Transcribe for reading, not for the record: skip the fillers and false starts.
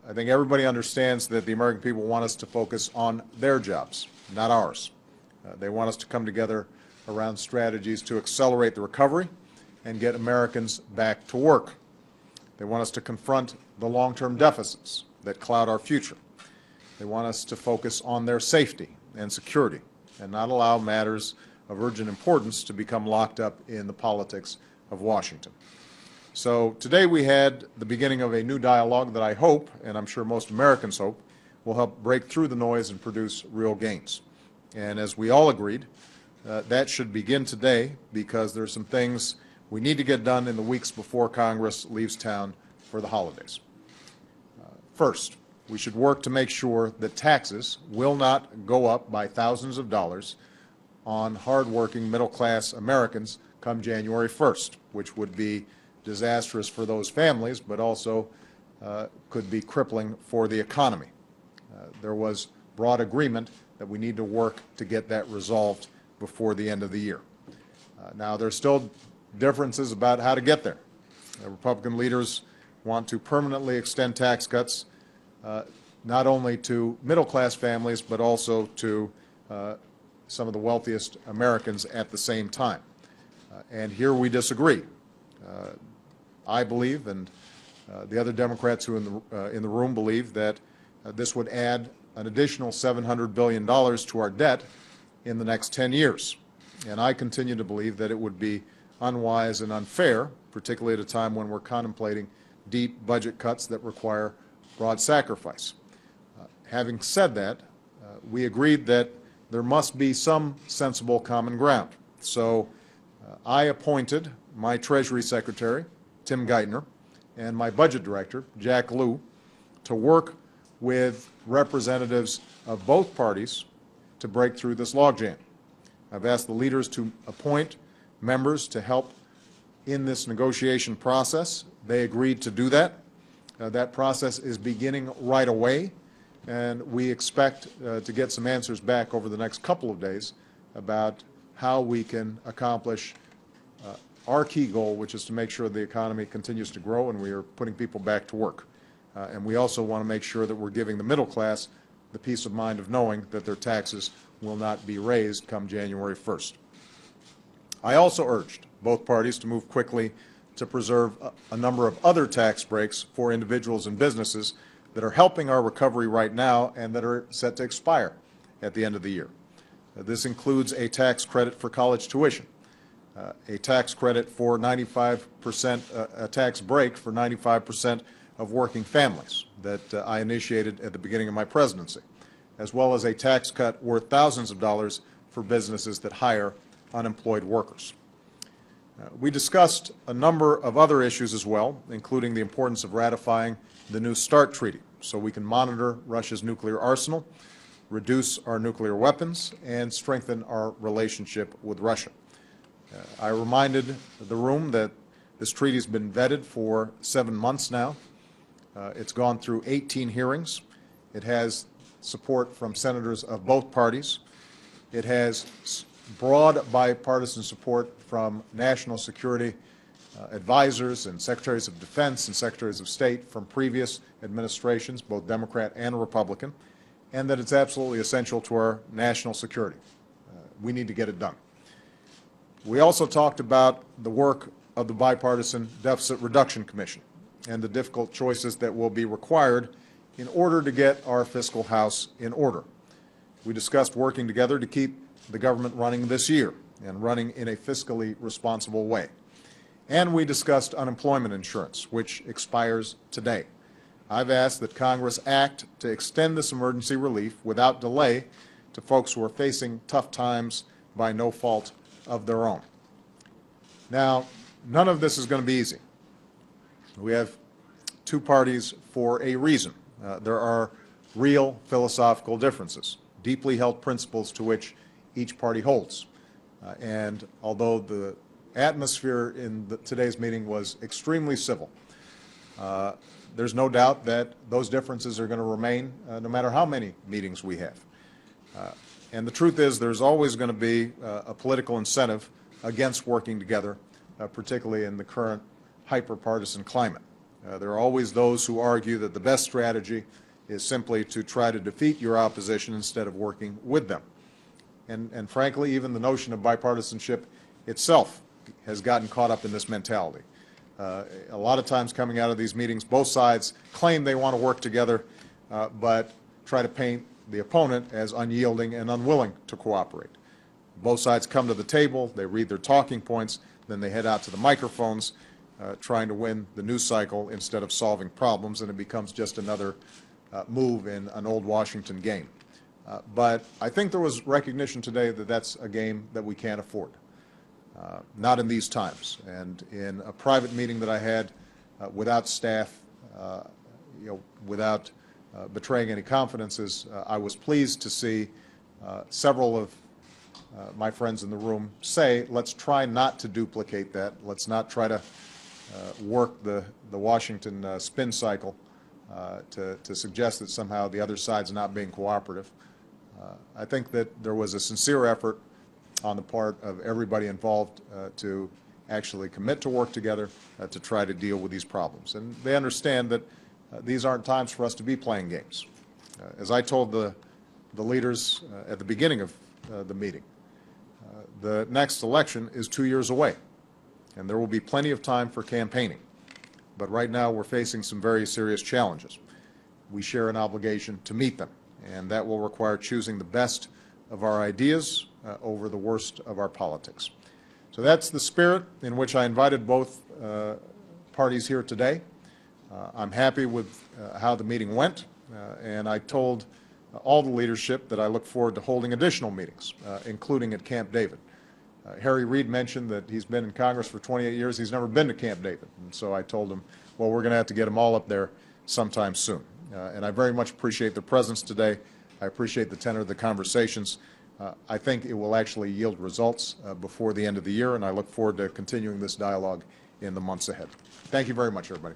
I think everybody understands that the American people want us to focus on their jobs, not ours. They want us to come together around strategies to accelerate the recovery and get Americans back to work. They want us to confront the long-term deficits that cloud our future. They want us to focus on their safety and security and not allow matters of urgent importance to become locked up in the politics of Washington. So today we had the beginning of a new dialogue that I hope, and I'm sure most Americans hope, will help break through the noise and produce real gains. And as we all agreed, that should begin today because there are some things we need to get done in the weeks before Congress leaves town for the holidays. First, we should work to make sure that taxes will not go up by thousands of dollars on hardworking middle-class Americans come January 1st, which would be disastrous for those families, but also could be crippling for the economy. There was broad agreement that we need to work to get that resolved before the end of the year. Now, there's still differences about how to get there. Republican leaders want to permanently extend tax cuts not only to middle-class families, but also to some of the wealthiest Americans at the same time. And here we disagree. I believe, and the other Democrats who in the room believe, that this would add an additional $700 billion to our debt in the next 10 years. And I continue to believe that it would be unwise and unfair, particularly at a time when we're contemplating deep budget cuts that require broad sacrifice. Having said that, we agreed that there must be some sensible common ground. So I appointed my Treasury Secretary, Tim Geithner, and my Budget Director, Jack Lew, to work with representatives of both parties to break through this logjam. I've asked the leaders to appoint members to help in this negotiation process. They agreed to do that. That process is beginning right away, and we expect to get some answers back over the next couple of days about how we can accomplish our key goal, which is to make sure the economy continues to grow and we are putting people back to work. And we also want to make sure that we're giving the middle class the peace of mind of knowing that their taxes will not be raised come January 1st. I also urged both parties to move quickly to preserve a number of other tax breaks for individuals and businesses that are helping our recovery right now and that are set to expire at the end of the year. This includes a tax credit for college tuition, a tax credit for 95%, a tax break for 95% of working families that I initiated at the beginning of my presidency, as well as a tax cut worth thousands of dollars for businesses that hire unemployed workers. We discussed a number of other issues as well, including the importance of ratifying the New START treaty so we can monitor Russia's nuclear arsenal, reduce our nuclear weapons, and strengthen our relationship with Russia. I reminded the room that this treaty has been vetted for 7 months now. It's gone through 18 hearings. It has support from senators of both parties. It has broad bipartisan support from national security advisors and secretaries of defense and secretaries of state from previous administrations, both Democrat and Republican, and that it's absolutely essential to our national security. We need to get it done. We also talked about the work of the Bipartisan Deficit Reduction Commission and the difficult choices that will be required in order to get our fiscal house in order. We discussed working together to keep the government running this year and running in a fiscally responsible way. And we discussed unemployment insurance, which expires today. I've asked that Congress act to extend this emergency relief without delay to folks who are facing tough times by no fault of their own. Now, none of this is going to be easy. We have two parties for a reason. There are real philosophical differences, deeply held principles to which each party holds. And although the atmosphere in today's meeting was extremely civil, there's no doubt that those differences are going to remain no matter how many meetings we have. And the truth is there's always going to be a political incentive against working together, particularly in the current hyper-partisan climate. There are always those who argue that the best strategy is simply to try to defeat your opposition instead of working with them. And frankly, even the notion of bipartisanship itself has gotten caught up in this mentality. A lot of times coming out of these meetings, both sides claim they want to work together, but try to paint the opponent as unyielding and unwilling to cooperate. Both sides come to the table, they read their talking points, then they head out to the microphones, trying to win the news cycle instead of solving problems, and it becomes just another move in an old Washington game. But I think there was recognition today that that's a game that we can't afford. Not in these times. And in a private meeting that I had without staff, without betraying any confidences, I was pleased to see several of my friends in the room say, let's try not to duplicate that. Let's not try to work the Washington spin cycle to suggest that somehow the other side's not being cooperative. I think that there was a sincere effort on the part of everybody involved to actually commit to work together to try to deal with these problems. And they understand that these aren't times for us to be playing games. As I told the leaders at the beginning of the meeting, the next election is 2 years away, and there will be plenty of time for campaigning. But right now we're facing some very serious challenges. We share an obligation to meet them, and that will require choosing the best of our ideas over the worst of our politics. So that's the spirit in which I invited both parties here today. I'm happy with how the meeting went, and I told all the leadership that I look forward to holding additional meetings, including at Camp David. Harry Reid mentioned that he's been in Congress for 28 years. He's never been to Camp David. And so I told him, well, we're going to have to get them all up there sometime soon. And I very much appreciate their presence today. I appreciate the tenor of the conversations. I think it will actually yield results before the end of the year, and I look forward to continuing this dialogue in the months ahead. Thank you very much, everybody.